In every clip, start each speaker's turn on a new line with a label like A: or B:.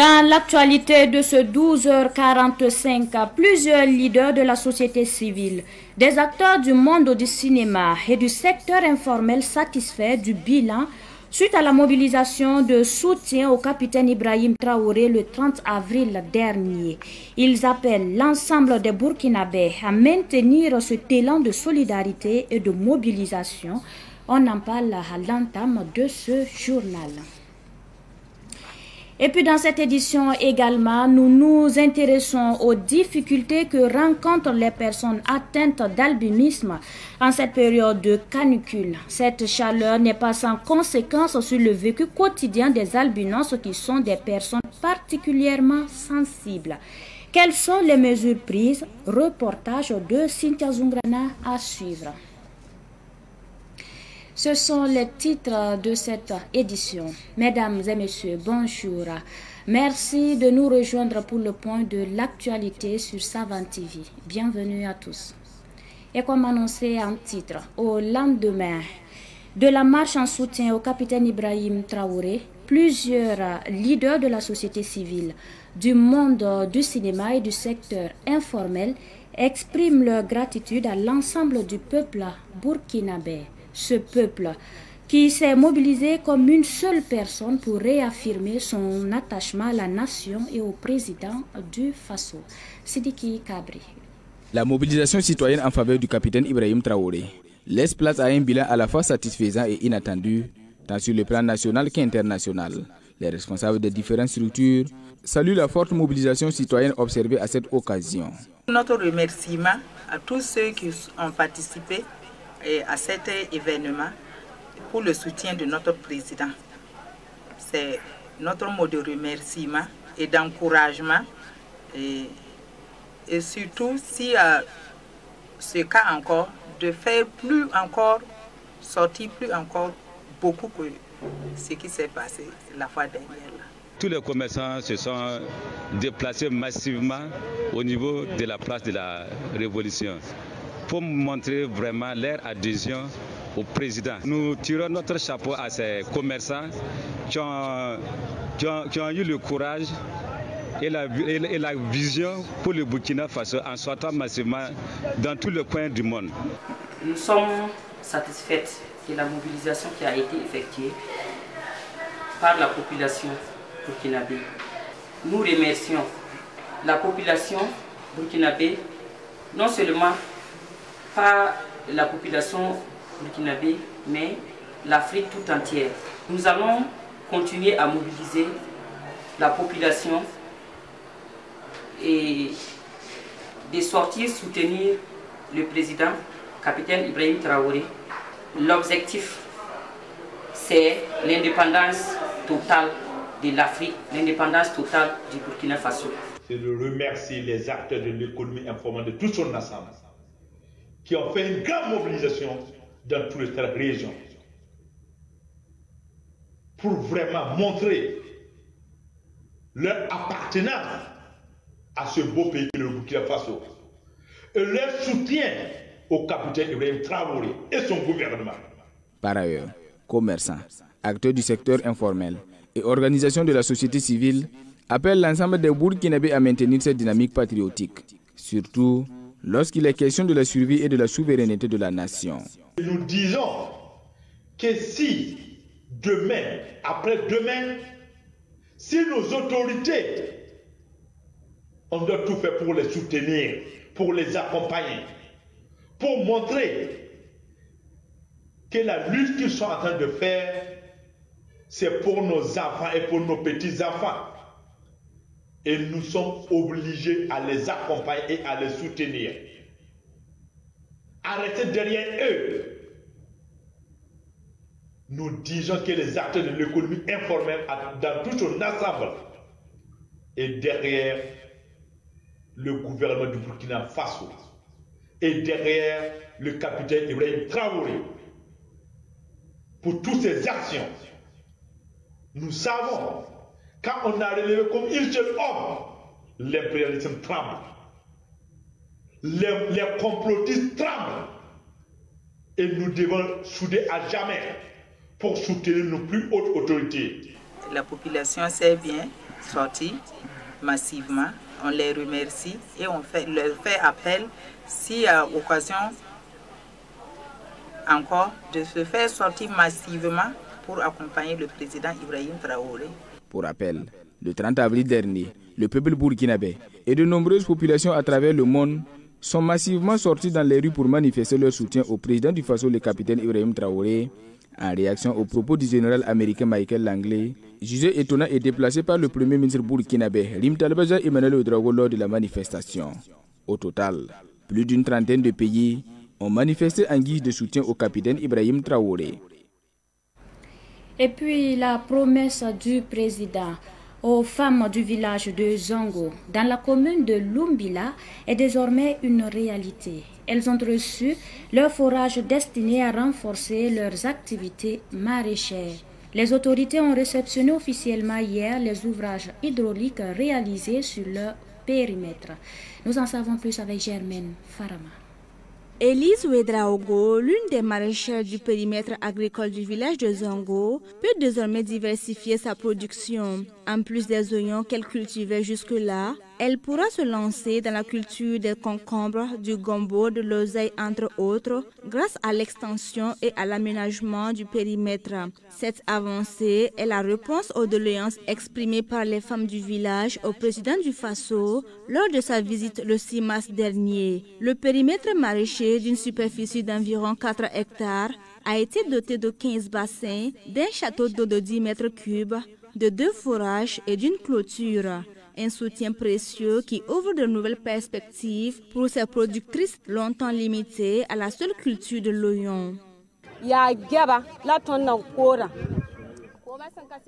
A: Dans l'actualité de ce 12h45, plusieurs leaders de la société civile, des acteurs du monde du cinéma et du secteur informel satisfaits du bilan suite à la mobilisation de soutien au capitaine Ibrahim Traoré le 30 avril dernier. Ils appellent l'ensemble des Burkinabés à maintenir cet élan de solidarité et de mobilisation. On en parle à l'entame de ce journal. Et puis dans cette édition également, nous nous intéressons aux difficultés que rencontrent les personnes atteintes d'albinisme en cette période de canicule. Cette chaleur n'est pas sans conséquence sur le vécu quotidien des albinos qui sont des personnes particulièrement sensibles. Quelles sont les mesures prises? Reportage de Cynthia Zungrana à suivre. Ce sont les titres de cette édition. Mesdames et messieurs, bonjour. Merci de nous rejoindre pour le point de l'actualité sur Savane TV. Bienvenue à tous. Et comme annoncé en titre, au lendemain de la marche en soutien au capitaine Ibrahim Traoré, plusieurs leaders de la société civile, du monde du cinéma et du secteur informel expriment leur gratitude à l'ensemble du peuple burkinabé. Ce peuple qui s'est mobilisé comme une seule personne pour réaffirmer son attachement à la nation et au président du Faso, Sidiki Kabri.
B: La mobilisation citoyenne en faveur du capitaine Ibrahim Traoré laisse place à un bilan à la fois satisfaisant et inattendu, tant sur le plan national qu'international. Les responsables des différentes structures saluent la forte mobilisation citoyenne observée à cette occasion.
C: Notre remerciement à tous ceux qui ont participé à cet événement pour le soutien de notre président. C'est notre mot de remerciement et d'encouragement et surtout si ce cas encore de faire plus encore, sortir plus encore beaucoup que ce qui s'est passé la fois dernière.
D: Tous les commerçants se sont déplacés massivement au niveau de la place de la Révolution pour montrer vraiment leur adhésion au président. Nous tirons notre chapeau à ces commerçants qui ont eu le courage et la vision pour le Burkina Faso en sortant massivement dans tous les coins du monde.
E: Nous sommes satisfaits de la mobilisation qui a été effectuée par la population burkinabé. Nous remercions la population burkinabé, non seulement pas la population burkinabé, mais l'Afrique tout entière. Nous allons continuer à mobiliser la population et de sortir soutenir le président, capitaine Ibrahim Traoré. L'objectif, c'est l'indépendance totale de l'Afrique, l'indépendance totale du Burkina Faso.
F: C'est de remercier les acteurs de l'économie informelle de toute son ensemble qui ont fait une grande mobilisation dans toute cette région pour vraiment montrer leur appartenance à ce beau pays que le Burkina Faso et leur soutien au capitaine Ibrahim Traoré et son gouvernement.
B: Par ailleurs, commerçants, acteurs du secteur informel et organisations de la société civile appellent l'ensemble des Burkinabés à maintenir cette dynamique patriotique, surtout lorsqu'il est question de la survie et de la souveraineté de la nation.
F: Nous disons que si demain, après-demain, si nos autorités, on doit tout faire pour les soutenir, pour les accompagner, pour montrer que la lutte qu'ils sont en train de faire, c'est pour nos enfants et pour nos petits-enfants. Et nous sommes obligés à les accompagner et à les soutenir. Arrêtez derrière eux. Nous disons que les acteurs de l'économie informelle dans tout son ensemble et derrière le gouvernement du Burkina Faso et derrière le capitaine Ibrahim Traoré pour toutes ces actions. Nous savons, quand on a relevé comme un seul homme, l'impérialisme tremble. Les complotistes tremblent. Et nous devons souder à jamais pour soutenir nos plus hautes autorités.
C: la population s'est bien sortie massivement. On les remercie et on leur fait appel, s'il y a occasion encore, de se faire sortir massivement pour accompagner le président Ibrahim Traoré.
B: Pour rappel, le 30 avril dernier, le peuple burkinabé et de nombreuses populations à travers le monde sont massivement sortis dans les rues pour manifester leur soutien au président du Faso, le capitaine Ibrahim Traoré, en réaction aux propos du général américain Michael Langley, jugé étonnant et déplacé par le premier ministre burkinabé Rim Talbaja Emmanuel Ouedraogo lors de la manifestation. Au total, plus d'une trentaine de pays ont manifesté en guise de soutien au capitaine Ibrahim Traoré.
A: Et puis la promesse du président aux femmes du village de Zongo, dans la commune de Lumbila, est désormais une réalité. Elles ont reçu leur forage destiné à renforcer leurs activités maraîchères. Les autorités ont réceptionné officiellement hier les ouvrages hydrauliques réalisés sur leur périmètre. Nous en savons plus avec Germaine Farama.
G: Elise Ouedraogo, l'une des maraîchères du périmètre agricole du village de Zongo, peut désormais diversifier sa production. En plus des oignons qu'elle cultivait jusque-là, elle pourra se lancer dans la culture des concombres, du gombo, de l'oseille entre autres, grâce à l'extension et à l'aménagement du périmètre. Cette avancée est la réponse aux doléances exprimées par les femmes du village au président du Faso lors de sa visite le 6 mars dernier. Le périmètre maraîcher d'une superficie d'environ 4 hectares a été doté de 15 bassins, d'un château d'eau de 10 mètres cubes, de 2 forages et d'une clôture. Un soutien précieux qui ouvre de nouvelles perspectives pour ces productrices longtemps limitées à la seule culture de l'oignon.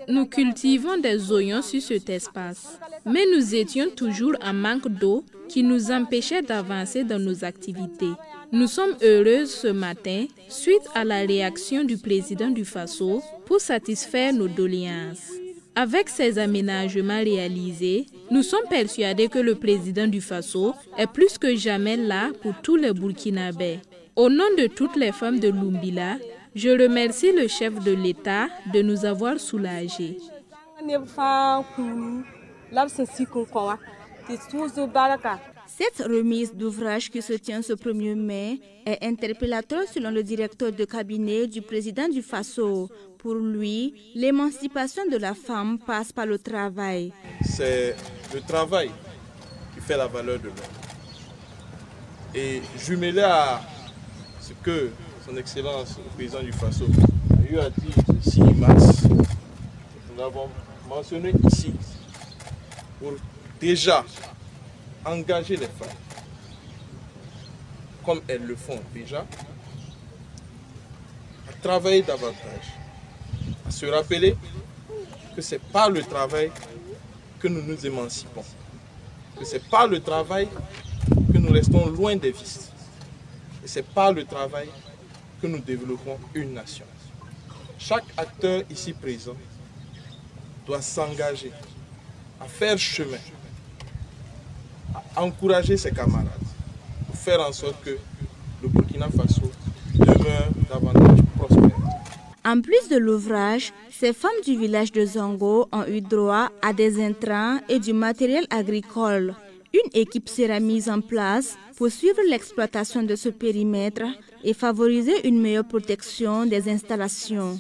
H: Nous cultivons des oignons sur cet espace, mais nous étions toujours en manque d'eau qui nous empêchait d'avancer dans nos activités. Nous sommes heureuses ce matin suite à la réaction du président du Faso pour satisfaire nos doléances. Avec ces aménagements réalisés, nous sommes persuadés que le président du Faso est plus que jamais là pour tous les Burkinabés. Au nom de toutes les femmes de Lumbila, je remercie le chef de l'État de nous avoir soulagés.
G: Cette remise d'ouvrage qui se tient ce 1er mai est interpellateur selon le directeur de cabinet du président du Faso. Pour lui, l'émancipation de la femme passe par le travail.
I: C'est le travail qui fait la valeur de l'homme. Et jumelé à ce que son Excellence, le président du Faso, a eu à dire le 6 mars, nous avons mentionné ici, pour déjà engager les femmes, comme elles le font déjà, à travailler davantage, à se rappeler que ce n'est pas le travail que nous nous émancipons, que ce n'est pas le travail que nous restons loin des vices, et ce n'est pas le travail que nous développons une nation. Chaque acteur ici présent doit s'engager à faire chemin, à encourager ses camarades, pour faire en sorte que le Burkina Faso demeure davantage prospère.
G: En plus de l'ouvrage, ces femmes du village de Zongo ont eu droit à des intrants et du matériel agricole. Une équipe sera mise en place pour suivre l'exploitation de ce périmètre et favoriser une meilleure protection des installations.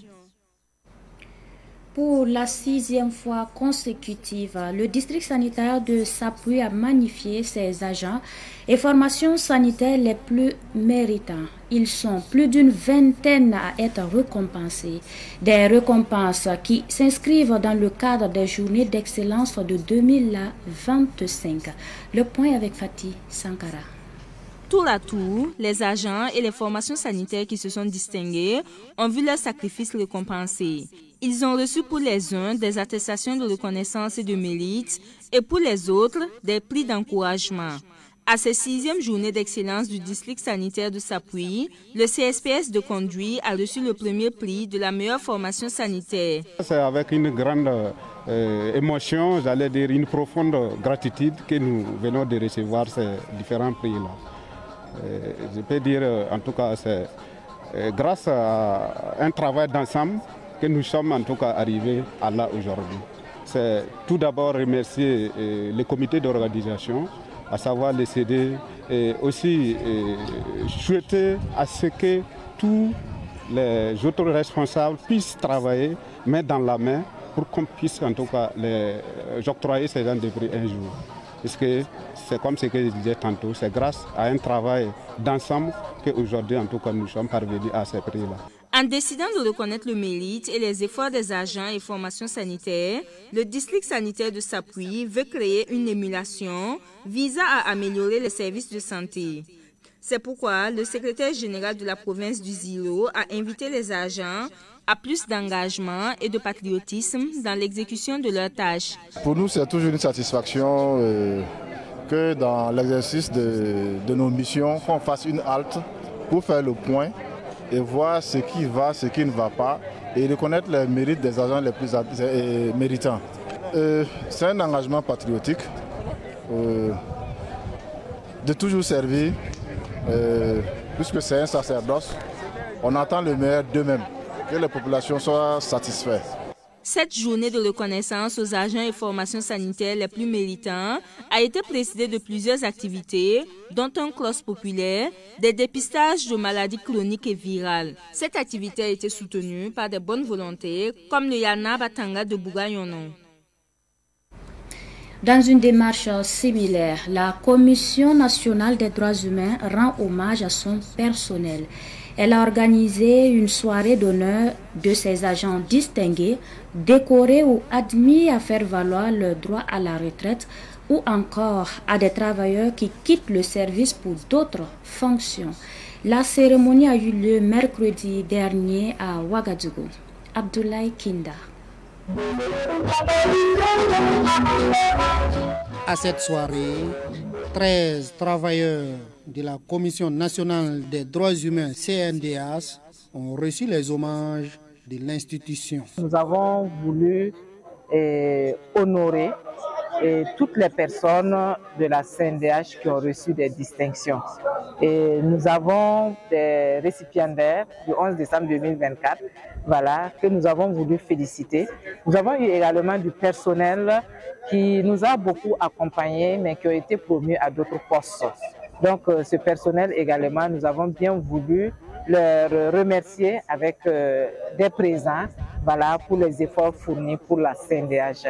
A: Pour la 6e fois consécutive, le district sanitaire de Sapui a magnifié ses agents et formations sanitaires les plus méritants. Ils sont plus d'une vingtaine à être récompensés. Des récompenses qui s'inscrivent dans le cadre des journées d'excellence de 2025. Le point avec Fatih Sankara.
J: Tour à tour, les agents et les formations sanitaires qui se sont distingués ont vu leurs sacrifices récompensés. Ils ont reçu pour les uns des attestations de reconnaissance et de mérite et pour les autres des prix d'encouragement. À cette 6e journée d'excellence du district sanitaire de Sapui, le CSPS de Conduit a reçu le premier prix de la meilleure formation sanitaire.
K: C'est avec une grande émotion, j'allais dire une profonde gratitude que nous venons de recevoir ces différents prix-là. Je peux dire en tout cas c'est grâce à un travail d'ensemble que nous sommes en tout cas arrivés à là aujourd'hui. C'est tout d'abord remercier le comité d'organisation, à savoir les CD, et aussi souhaiter à ce que tous les autres responsables puissent travailler main dans la main pour qu'on puisse en tout cas les octroyer ces gens de prix un jour. Parce que c'est comme ce que je disais tantôt, c'est grâce à un travail d'ensemble qu'aujourd'hui en tout cas nous sommes parvenus à ces prix-là.
J: En décidant de reconnaître le mérite et les efforts des agents et formations sanitaires, le district sanitaire de Sapui veut créer une émulation visant à améliorer les services de santé. C'est pourquoi le secrétaire général de la province du Zilo a invité les agents à plus d'engagement et de patriotisme dans l'exécution de leurs tâches.
L: Pour nous, c'est toujours une satisfaction que dans l'exercice de nos missions, qu'on fasse une halte pour faire le point et voir ce qui va, ce qui ne va pas, et reconnaître les mérites des agents les plus méritants. C'est un engagement patriotique de toujours servir, puisque c'est un sacerdoce. On attend le meilleur d'eux-mêmes, que les populations soient satisfaites.
J: Cette journée de reconnaissance aux agents et formations sanitaires les plus méritants a été précédée de plusieurs activités, dont un cloche populaire, des dépistages de maladies chroniques et virales. Cette activité a été soutenue par des bonnes volontés, comme le Yana Batanga de Bougayonon.
A: Dans une démarche similaire, la Commission nationale des droits humains rend hommage à son personnel. Elle a organisé une soirée d'honneur de ses agents distingués, décorés ou admis à faire valoir leur droit à la retraite, ou encore à des travailleurs qui quittent le service pour d'autres fonctions. La cérémonie a eu lieu mercredi dernier à Ouagadougou. Abdoulaye Kinda.
M: À cette soirée, 13 travailleurs de la Commission nationale des droits humains CNDH ont reçu les hommages de l'institution.
N: Nous avons voulu honorer toutes les personnes de la CNDH qui ont reçu des distinctions. Et nous avons des récipiendaires du 11 décembre 2024 que nous avons voulu féliciter. Nous avons eu également du personnel qui nous a beaucoup accompagnés mais qui ont été promus à d'autres postes. Donc ce personnel également, nous avons bien voulu leur remercier avec des présents pour les efforts fournis pour la CNDH.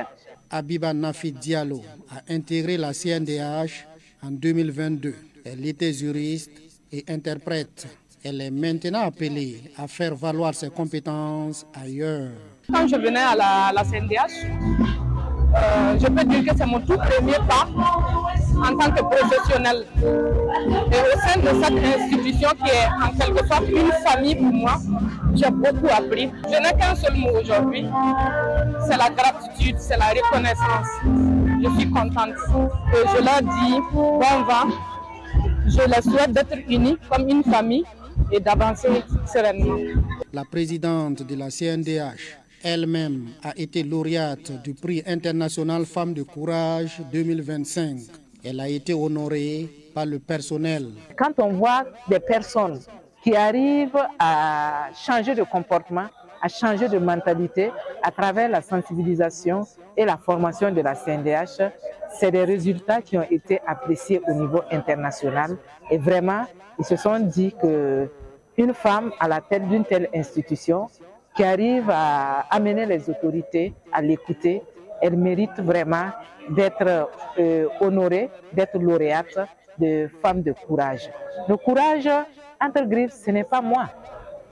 M: Abiba Nafi Diallo a intégré la CNDH en 2022. Elle était juriste et interprète. Elle est maintenant appelée à faire valoir ses compétences ailleurs.
O: Quand je venais à la CNDH, je peux dire que c'est mon tout premier pas en tant que professionnel. Et au sein de cette institution qui est en quelque sorte une famille pour moi, j'ai beaucoup appris. Je n'ai qu'un seul mot aujourd'hui, c'est la gratitude, c'est la reconnaissance. Je suis contente. Et je leur dis bon vent. Je les souhaite d'être unis comme une famille et d'avancer sereinement.
M: La présidente de la CNDH elle-même a été lauréate du prix international Femmes de Courage 2025. Elle a été honorée par le personnel.
N: Quand on voit des personnes qui arrivent à changer de comportement, à changer de mentalité à travers la sensibilisation et la formation de la CNDH, c'est des résultats qui ont été appréciés au niveau international. Et vraiment, ils se sont dit qu'une femme à la tête d'une telle institution qui arrive à amener les autorités à l'écouter, elle mérite vraiment d'être honorée, d'être lauréate de femmes de courage. Le courage, entre griffes, ce n'est pas moi.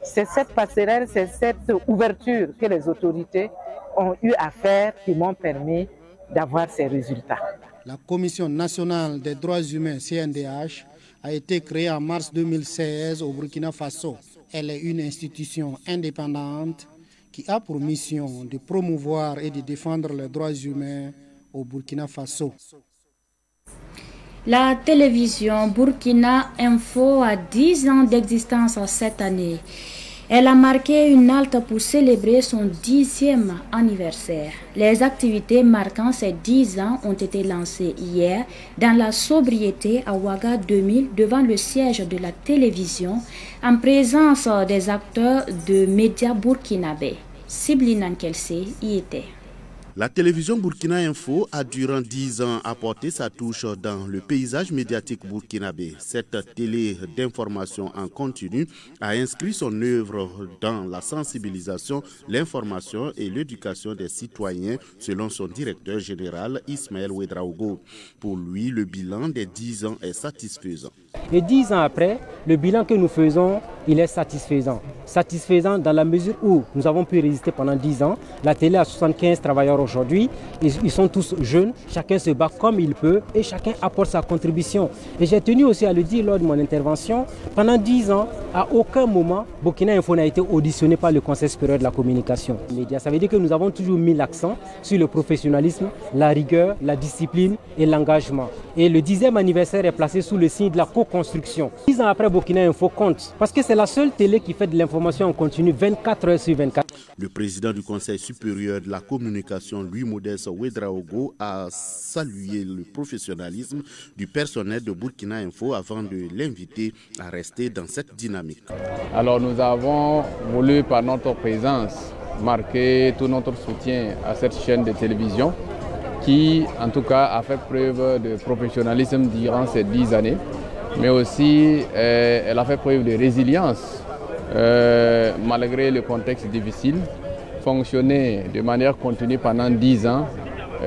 N: C'est cette passerelle, c'est cette ouverture que les autorités ont eu à faire qui m'ont permis d'avoir ces résultats.
M: La Commission nationale des droits humains CNDH a été créée en mars 2016 au Burkina Faso. Elle est une institution indépendante qui a pour mission de promouvoir et de défendre les droits humains au Burkina Faso.
A: La télévision Burkina Info a 10 ans d'existence cette année. Elle a marqué une halte pour célébrer son 10e anniversaire. Les activités marquant ces 10 ans ont été lancées hier dans la sobriété à Ouaga 2000 devant le siège de la télévision en présence des acteurs de médias burkinabés. Siblina Nkelse y était.
P: La télévision Burkina Info a durant 10 ans apporté sa touche dans le paysage médiatique burkinabé. Cette télé d'information en continu a inscrit son œuvre dans la sensibilisation, l'information et l'éducation des citoyens, selon son directeur général Ismaël Ouedraogo. Pour lui, le bilan des 10 ans est satisfaisant.
Q: Et 10 ans après, le bilan que nous faisons, il est satisfaisant. Satisfaisant dans la mesure où nous avons pu résister pendant 10 ans. La télé a 75 travailleurs aujourd'hui. Ils sont tous jeunes. Chacun se bat comme il peut et chacun apporte sa contribution. Et j'ai tenu aussi à le dire lors de mon intervention. Pendant 10 ans, à aucun moment, Burkina Info n'a été auditionné par le Conseil supérieur de la communication. Ça veut dire que nous avons toujours mis l'accent sur le professionnalisme, la rigueur, la discipline et l'engagement. Et le 10e anniversaire est placé sous le signe de la co-construction. 10 ans après, Burkina Info compte. Parce que c'est la seule télé qui fait de l'information en continu 24 heures sur 24.
P: Le président du Conseil supérieur de la communication, Louis Modeste Ouedraogo, a salué le professionnalisme du personnel de Burkina Info avant de l'inviter à rester dans cette dynamique.
R: Alors nous avons voulu par notre présence marquer tout notre soutien à cette chaîne de télévision qui en tout cas a fait preuve de professionnalisme durant ces 10 années, mais aussi elle a fait preuve de résilience malgré le contexte difficile. Fonctionner de manière continue pendant 10 ans,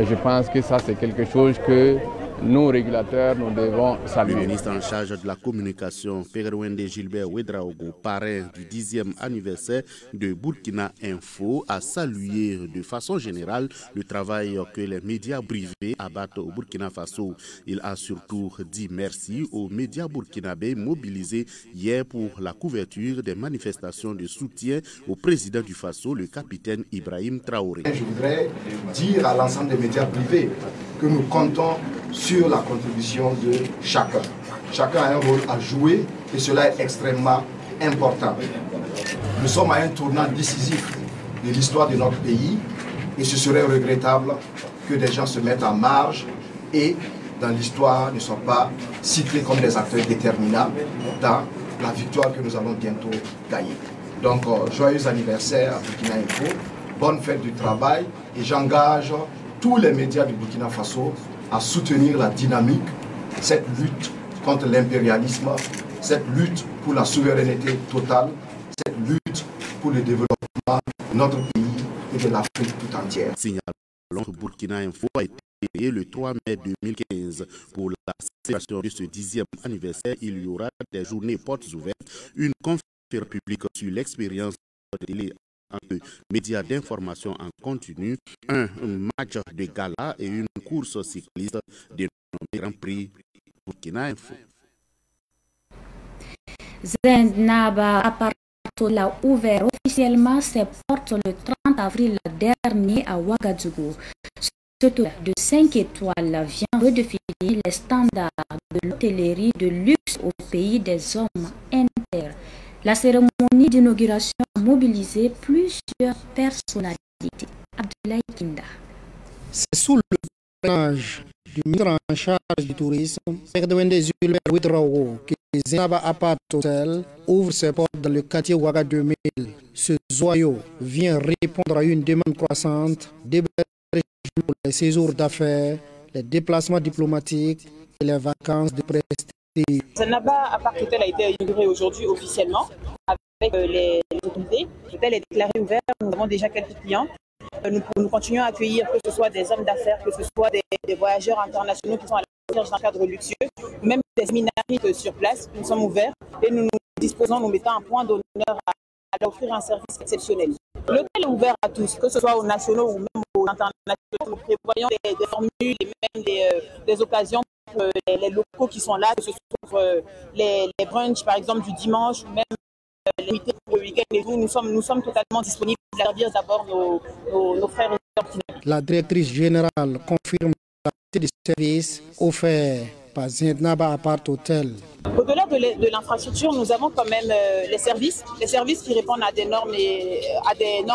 R: je pense que ça c'est quelque chose que nous, régulateurs, nous devons saluer.
P: Le ministre en charge de la communication, Pégerwende Gilbert Ouedraogo, parrain du 10e anniversaire de Burkina Info, a salué de façon générale le travail que les médias privés abattent au Burkina Faso. Il a surtout dit merci aux médias burkinabés mobilisés hier pour la couverture des manifestations de soutien au président du Faso, le capitaine Ibrahim Traoré.
S: Je voudrais dire à l'ensemble des médias privés que nous comptons sur la contribution de chacun. Chacun a un rôle à jouer et cela est extrêmement important. Nous sommes à un tournant décisif de l'histoire de notre pays et ce serait regrettable que des gens se mettent en marge et dans l'histoire ne soient pas cités comme des acteurs déterminants dans la victoire que nous allons bientôt gagner. Donc joyeux anniversaire à Burkina Info, bonne fête du travail et j'engage tous les médias du Burkina Faso à soutenir la dynamique, cette lutte contre l'impérialisme, cette lutte pour la souveraineté totale, cette lutte pour le développement de notre pays et de l'Afrique tout entière.
P: Signalons que Burkina Info a été créé le 3 mai 2015. Pour la célébration de ce 10e anniversaire, il y aura des journées portes ouvertes, une conférence publique sur l'expérience de télé entre médias d'information en continu, un match de gala et une course cycliste dénommée Grand Prix Burkina Info.
A: Zainaba Aparto a ouvert officiellement ses portes le 30 avril dernier à Ouagadougou. Ce tour de 5 étoiles vient redéfinir les standards de l'hôtellerie de luxe au pays des hommes inter. La cérémonie d'inauguration a mobilisé plusieurs personnalités. Abdoulaye Kinda.
M: C'est sous le patronage du ministre en charge du tourisme, Pégerwende Gilbert Ouedraogo, que Zainaba Apart Hotel ouvre ses portes dans le quartier Ouaga 2000. Ce joyau vient répondre à une demande croissante d'hébergement pour les séjours d'affaires, les déplacements diplomatiques et les vacances de prestige.
T: Zainaba Apart Hotel a été inauguré aujourd'hui officiellement avec les autorités. L'hôtel est déclaré ouvert, nous avons déjà quelques clients. Nous continuons à accueillir que ce soit des hommes d'affaires, que ce soit des voyageurs internationaux qui sont à la recherche d'un cadre luxueux, même des séminaristes sur place. Nous sommes ouverts et nous nous mettons un point d'honneur à leur offrir un service exceptionnel. L'hôtel est ouvert à tous, que ce soit aux nationaux ou même aux internationaux. Nous prévoyons des formules et même des occasions pour les locaux qui sont là, que ce soit pour les brunchs par exemple du dimanche ou même les nuits pour le week-end et tout. Nous sommes totalement disponibles pour servir d'abord nos frères et sœurs.
M: La directrice générale confirme la qualité des services offerts par Zainaba Apart Hotel
T: Au-delà de l'infrastructure, nous avons quand même les services qui répondent à des normes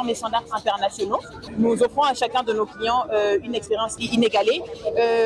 T: et standards internationaux. Nous offrons à chacun de nos clients une expérience inégalée,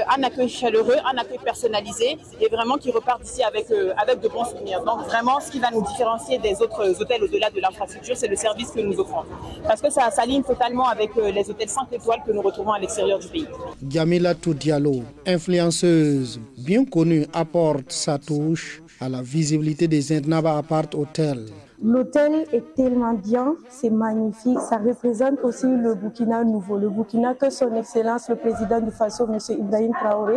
T: un accueil chaleureux, un accueil personnalisé et vraiment qui repart d'ici avec de bons souvenirs. Donc vraiment, ce qui va nous différencier des autres hôtels au-delà de l'infrastructure, c'est le service que nous offrons. Parce que ça s'aligne totalement avec les hôtels 5 étoiles que nous retrouvons à l'extérieur du pays.
M: Djamilatou Diallo, influenceuse bien connue, apporte sa touche à la visibilité des Intnaba Apart Hotel.
U: L'hôtel est tellement bien, c'est magnifique. Ça représente aussi le Burkina nouveau. Le Burkina que son Excellence, le président du Faso, M. Ibrahim Traoré,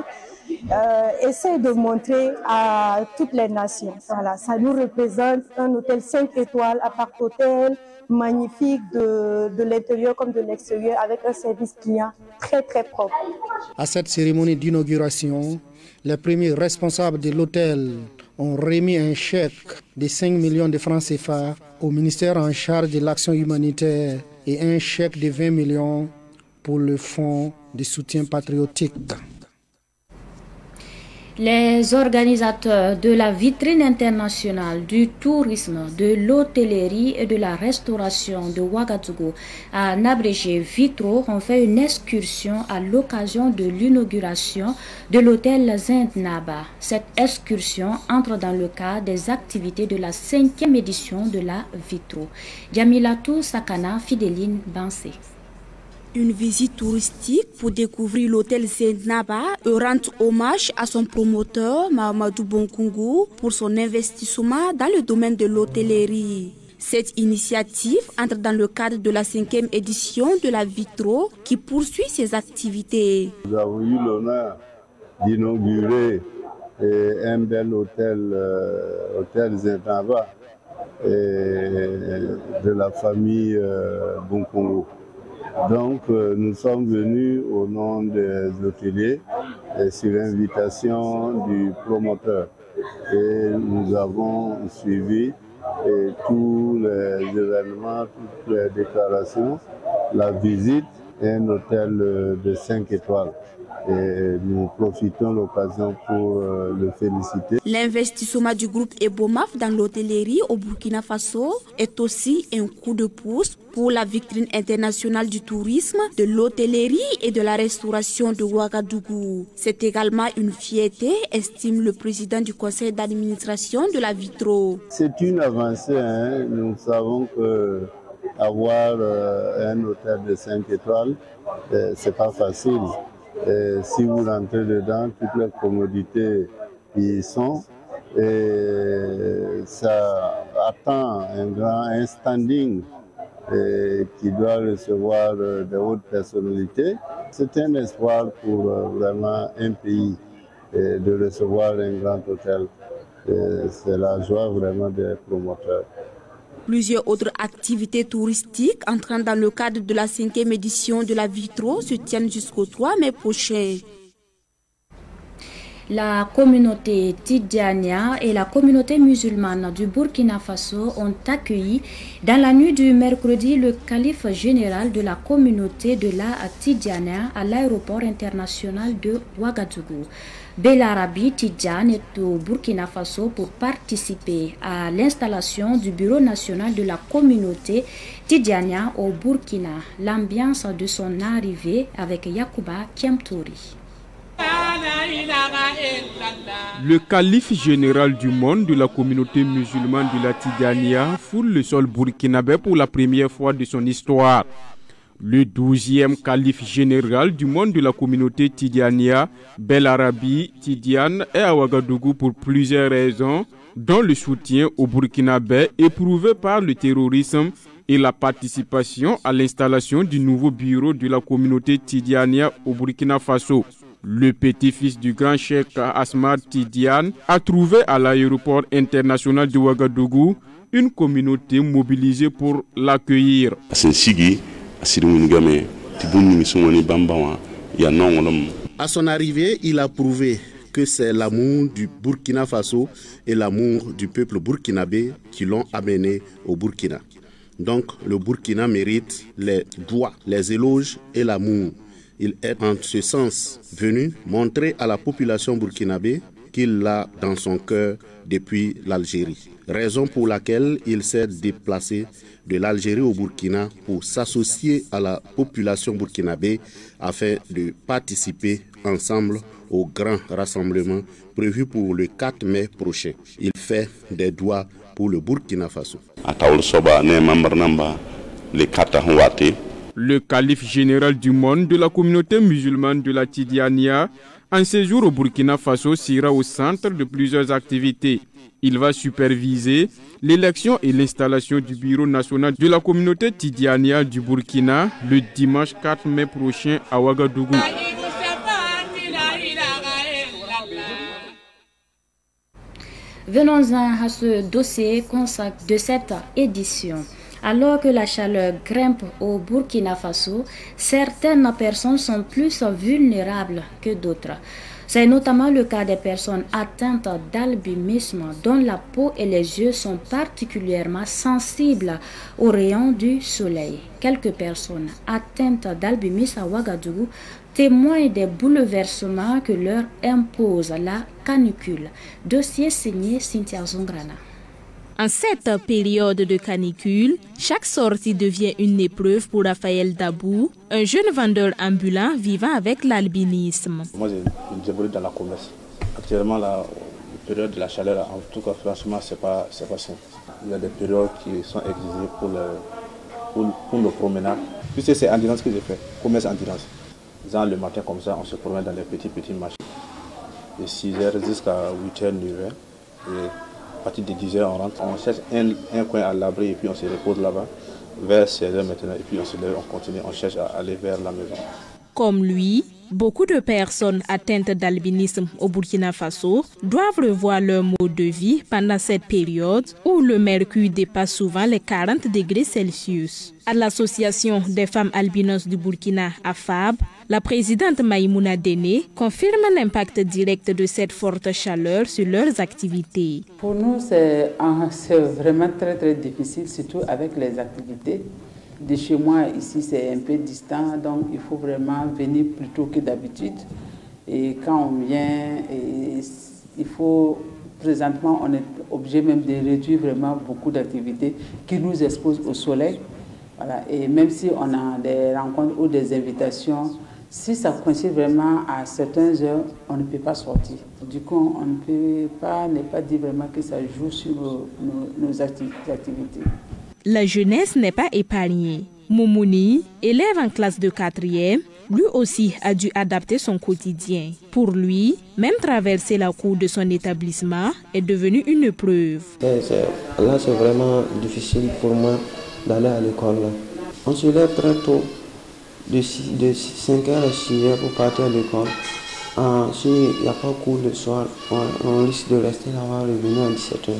U: essaie de montrer à toutes les nations. Voilà, ça nous représente un hôtel 5 étoiles, Apart Hotel, magnifique de l'intérieur comme de l'extérieur, avec un service client très très propre.
M: À cette cérémonie d'inauguration, les premiers responsables de l'hôtel ont remis un chèque de 5 millions de francs CFA au ministère en charge de l'action humanitaire et un chèque de 20 millions pour le fonds de soutien patriotique.
A: Les organisateurs de la vitrine internationale du tourisme, de l'hôtellerie et de la restauration de Ouagadougou, en abrégé Vitro, ont fait une excursion à l'occasion de l'inauguration de l'hôtel Zintnaba. Cette excursion entre dans le cadre des activités de la 5e édition de la Vitro. Djamilatou Sakana, Fidéline Bansé.
G: Une visite touristique pour découvrir l'hôtel Zintnaba et rendre hommage à son promoteur Mahamadou Bonkungu pour son investissement dans le domaine de l'hôtellerie. Cette initiative entre dans le cadre de la 5e édition de la Vitro qui poursuit ses activités.
V: Nous avons eu l'honneur d'inaugurer un bel hôtel Zintnaba de la famille Bonkungu. Donc nous sommes venus au nom des hôteliers sur l'invitation du promoteur et nous avons suivi tous les événements, toutes les déclarations, la visite et un hôtel de 5 étoiles. Et nous profitons de l'occasion pour le féliciter.
G: L'investissement du groupe Ebomaf dans l'hôtellerie au Burkina Faso est aussi un coup de pouce pour la vitrine internationale du tourisme, de l'hôtellerie et de la restauration de Ouagadougou. C'est également une fierté, estime le président du conseil d'administration de la Vitro.
V: C'est une avancée, hein. Nous savons que avoir un hôtel de 5 étoiles, c'est pas facile. Et si vous rentrez dedans, toutes les commodités y sont et ça attend un standing qui doit recevoir de hautes personnalités. C'est un espoir pour vraiment un pays de recevoir un grand hôtel. C'est la joie vraiment des promoteurs.
G: Plusieurs autres activités touristiques entrant dans le cadre de la 5e édition de la Vitro se tiennent jusqu'au 3 mai prochain.
A: La communauté Tidjania et la communauté musulmane du Burkina Faso ont accueilli dans la nuit du mercredi le calife général de la communauté de la Tidjania à l'aéroport international de Ouagadougou. Belarabi Tidjane est au Burkina Faso pour participer à l'installation du bureau national de la communauté Tidjania au Burkina. L'ambiance de son arrivée avec Yacouba Kiamtouri.
W: Le calife général du monde de la communauté musulmane de la Tidjania foule le sol burkinabé pour la première fois de son histoire. Le 12e calife général du monde de la communauté Tidjania, Belarabi Tidjane, est à Ouagadougou pour plusieurs raisons, dont le soutien au Burkinabé éprouvé par le terrorisme et la participation à l'installation du nouveau bureau de la communauté Tidjania au Burkina Faso. Le petit-fils du grand cheikh Asmar Tidjane a trouvé à l'aéroport international de Ouagadougou une communauté mobilisée pour l'accueillir.
P: À son arrivée, il a prouvé que c'est l'amour du Burkina Faso et l'amour du peuple burkinabé qui l'ont amené au Burkina. Donc le Burkina mérite les joies, les éloges et l'amour. Il est en ce sens venu montrer à la population burkinabé qu'il a dans son cœur depuis l'Algérie. Raison pour laquelle il s'est déplacé de l'Algérie au Burkina pour s'associer à la population burkinabé afin de participer ensemble au grand rassemblement prévu pour le 4 mai prochain. Il fait des doigts pour le Burkina Faso.
W: Le calife général du monde de la communauté musulmane de la Tidjaniya, en séjour au Burkina Faso, sera au centre de plusieurs activités. Il va superviser l'élection et l'installation du bureau national de la communauté Tidjaniya du Burkina le dimanche 4 mai prochain à Ouagadougou.
A: Venons-en à ce dossier consacré de cette édition. Alors que la chaleur grimpe au Burkina Faso, certaines personnes sont plus vulnérables que d'autres. C'est notamment le cas des personnes atteintes d'albinisme dont la peau et les yeux sont particulièrement sensibles aux rayons du soleil. Quelques personnes atteintes d'albinisme à Ouagadougou témoignent des bouleversements que leur impose la canicule. Dossier signé Cynthia Zongrana.
H: En cette période de canicule, chaque sortie devient une épreuve pour Raphaël Dabou, un jeune vendeur ambulant vivant avec l'albinisme.
D: Moi, j'évolue dans la commerce. Actuellement, la période de la chaleur, en tout cas, franchement, c'est pas simple. Il y a des périodes qui sont exigées pour le promenade. Puisque c'est endurance que j'ai fait, commerce endurance. Genre, le matin, comme ça, on se promène dans les petites machines. De 6h jusqu'à 8h, 9h. Et à partir de 10h, on rentre, on cherche un coin à l'abri et puis on se repose là-bas. Vers 16h maintenant, et puis on se lève, on continue, on cherche à aller vers la maison.
H: Comme lui, beaucoup de personnes atteintes d'albinisme au Burkina Faso doivent revoir leur mode de vie pendant cette période où le mercure dépasse souvent les 40 degrés Celsius. À l'association des femmes albinos du Burkina, AFAB, la présidente Maïmouna Déné confirme l'impact direct de cette forte chaleur sur leurs activités.
E: Pour nous, c'est vraiment très difficile, surtout avec les activités. De chez moi, ici, c'est un peu distant, donc il faut vraiment venir plus tôt que d'habitude. Et quand on vient, il faut, présentement, on est obligé même de réduire vraiment beaucoup d'activités qui nous exposent au soleil. Voilà. Et même si on a des rencontres ou des invitations, si ça coïncide vraiment à certaines heures, on ne peut pas sortir. Du coup, on ne peut pas ne pas dire vraiment que ça joue sur nos activités.
H: La jeunesse n'est pas épargnée. Moumouni, élève en classe de 4e, lui aussi a dû adapter son quotidien. Pour lui, même traverser la cour de son établissement est devenu une épreuve.
F: Là, c'est vraiment difficile pour moi d'aller à l'école. On se lève très tôt, de 5h à 6h pour partir à l'école. S'il n'y a pas cours le soir, on risque de rester là-bas, revenir à 17h.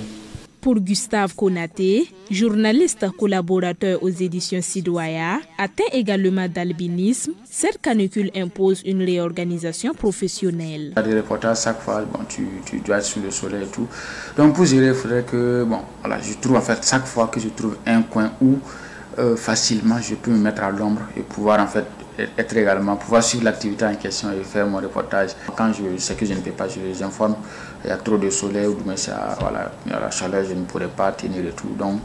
H: Pour Gustave Konaté, journaliste collaborateur aux éditions Sidoaya, atteint également d'albinisme, cette canicule impose une réorganisation professionnelle.
X: Il y a des reportages chaque fois, tu dois être sur le soleil et tout. Donc pour gérer, il faudrait que, je trouve en fait chaque fois que je trouve un coin où facilement je peux me mettre à l'ombre et pouvoir en fait être également, pouvoir suivre l'activité en question et faire mon reportage. Quand je sais que je ne peux pas, j'informe, il y a trop de soleil ou il y a la chaleur, je ne pourrais pas tenir et tout. Donc,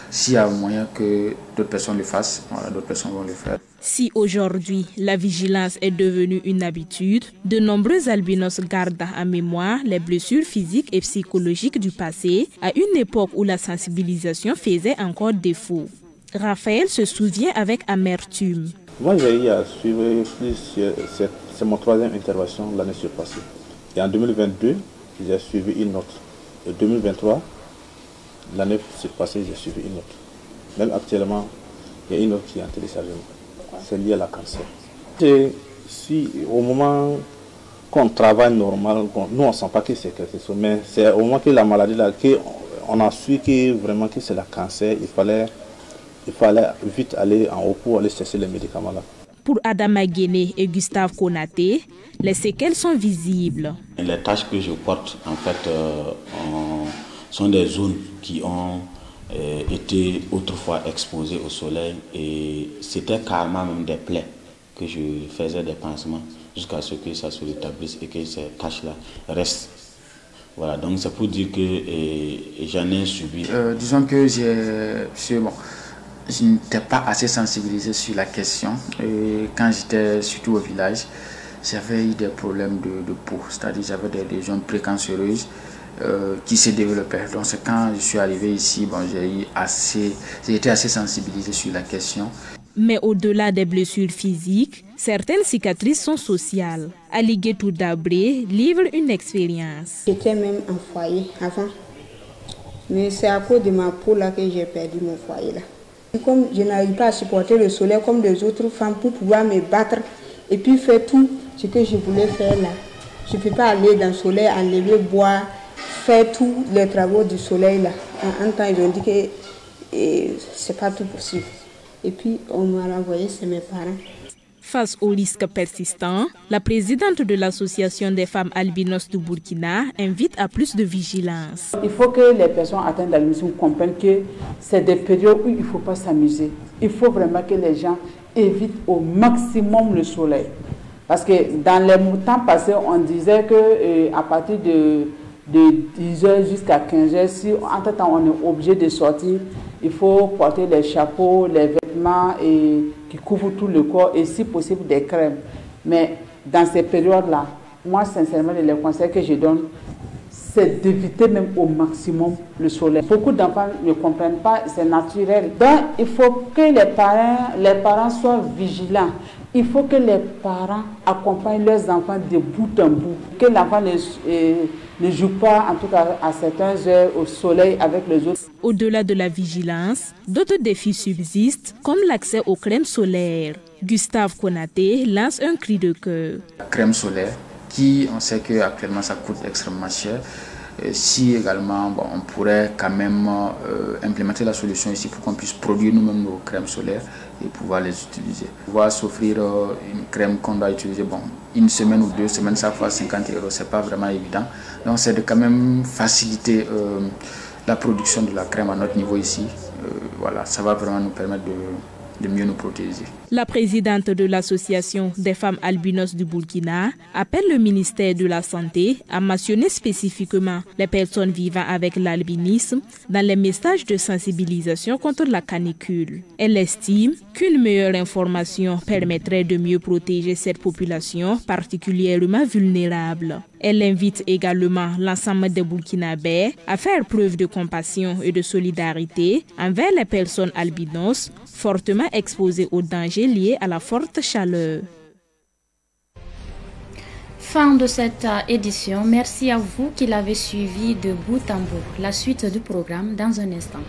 X: s'il y a moyen que d'autres personnes le fassent, d'autres personnes vont le faire.
H: Si aujourd'hui, la vigilance est devenue une habitude, de nombreux albinos gardent en mémoire les blessures physiques et psychologiques du passé, à une époque où la sensibilisation faisait encore défaut. Raphaël se souvient avec amertume.
D: Moi, j'ai eu à suivre c'est mon 3e intervention l'année surpassée. Et en 2022, j'ai suivi une autre. Et en 2023, l'année surpassée, j'ai suivi une autre. Même actuellement, il y a une autre qui est en téléchargement. C'est lié à la cancer. Si au moment qu'on travaille normal, nous on ne sent pas que c'est quelque chose, mais c'est au moment que la maladie, là, on a su que vraiment que c'est la cancer, il fallait vite aller en haut pour aller chercher les médicaments là.
H: Pour Adama Guéné et Gustave Konaté, les séquelles sont visibles.
Y: Les taches que je porte, en fait, sont des zones qui ont été autrefois exposées au soleil et c'était carrément même des plaies que je faisais des pansements jusqu'à ce que ça se rétablisse et que ces taches-là restent Voilà, donc c'est pour dire que j'en ai subi.
X: Disons que je n'étais pas assez sensibilisé sur la question. Et quand j'étais surtout au village, j'avais eu des problèmes de peau, c'est-à-dire j'avais des lésions précancéreuses qui se développaient. Donc c'est quand je suis arrivé ici, j'ai été assez sensibilisé sur la question.
H: Mais au-delà des blessures physiques, certaines cicatrices sont sociales. Aliguetou Dabré livre une expérience.
B: J'étais même en foyer avant. Mais c'est à cause de ma peau là que j'ai perdu mon foyer là. Comme je n'arrive pas à supporter le soleil comme les autres femmes pour pouvoir me battre et puis faire tout ce que je voulais faire là. Je ne peux pas aller dans le soleil, enlever, boire, faire tous les travaux du soleil là. En temps, ils ont dit que c'est pas tout possible. Et puis, on m'a renvoyé, c'est mes parents.
H: Face aux risques persistants, la présidente de l'association des femmes albinos du Burkina invite à plus de vigilance.
E: Il faut que les personnes atteintes d'albinisme comprennent que c'est des périodes où il ne faut pas s'amuser. Il faut vraiment que les gens évitent au maximum le soleil. Parce que dans les temps passés, on disait qu'à partir de 10h jusqu'à 15h, si entre-temps on est obligé de sortir, il faut porter les chapeaux, les vêtements qui couvrent tout le corps et si possible des crèmes. Mais dans ces périodes-là, moi sincèrement, les conseils que je donne, c'est d'éviter même au maximum le soleil. Beaucoup d'enfants ne comprennent pas, c'est naturel. Donc il faut que les parents soient vigilants. Il faut que les parents accompagnent leurs enfants de bout en bout. Que l'enfant ne joue pas, en tout cas à certaines heures, au soleil avec les autres.
H: Au-delà de la vigilance, d'autres défis subsistent, comme l'accès aux crèmes solaires. Gustave Konaté lance un cri de cœur.
X: La crème solaire, qui on sait qu'actuellement ça coûte extrêmement cher. Si également on pourrait quand même implémenter la solution ici pour qu'on puisse produire nous-mêmes nos crèmes solaires et pouvoir les utiliser. Pouvoir s'offrir une crème qu'on doit utiliser une semaine ou 2 semaines, ça fois 50 €, c'est pas vraiment évident. Donc c'est de quand même faciliter la production de la crème à notre niveau ici. Voilà, ça va vraiment nous permettre de mieux nous protéger.
H: La présidente de l'association des femmes albinos du Burkina appelle le ministère de la Santé à mentionner spécifiquement les personnes vivant avec l'albinisme dans les messages de sensibilisation contre la canicule. Elle estime qu'une meilleure information permettrait de mieux protéger cette population particulièrement vulnérable. Elle invite également l'ensemble des Burkinabés à faire preuve de compassion et de solidarité envers les personnes albinos fortement exposées aux dangers liés à la forte chaleur.
A: Fin de cette édition. Merci à vous qui l'avez suivi de bout en bout. La suite du programme dans un instant.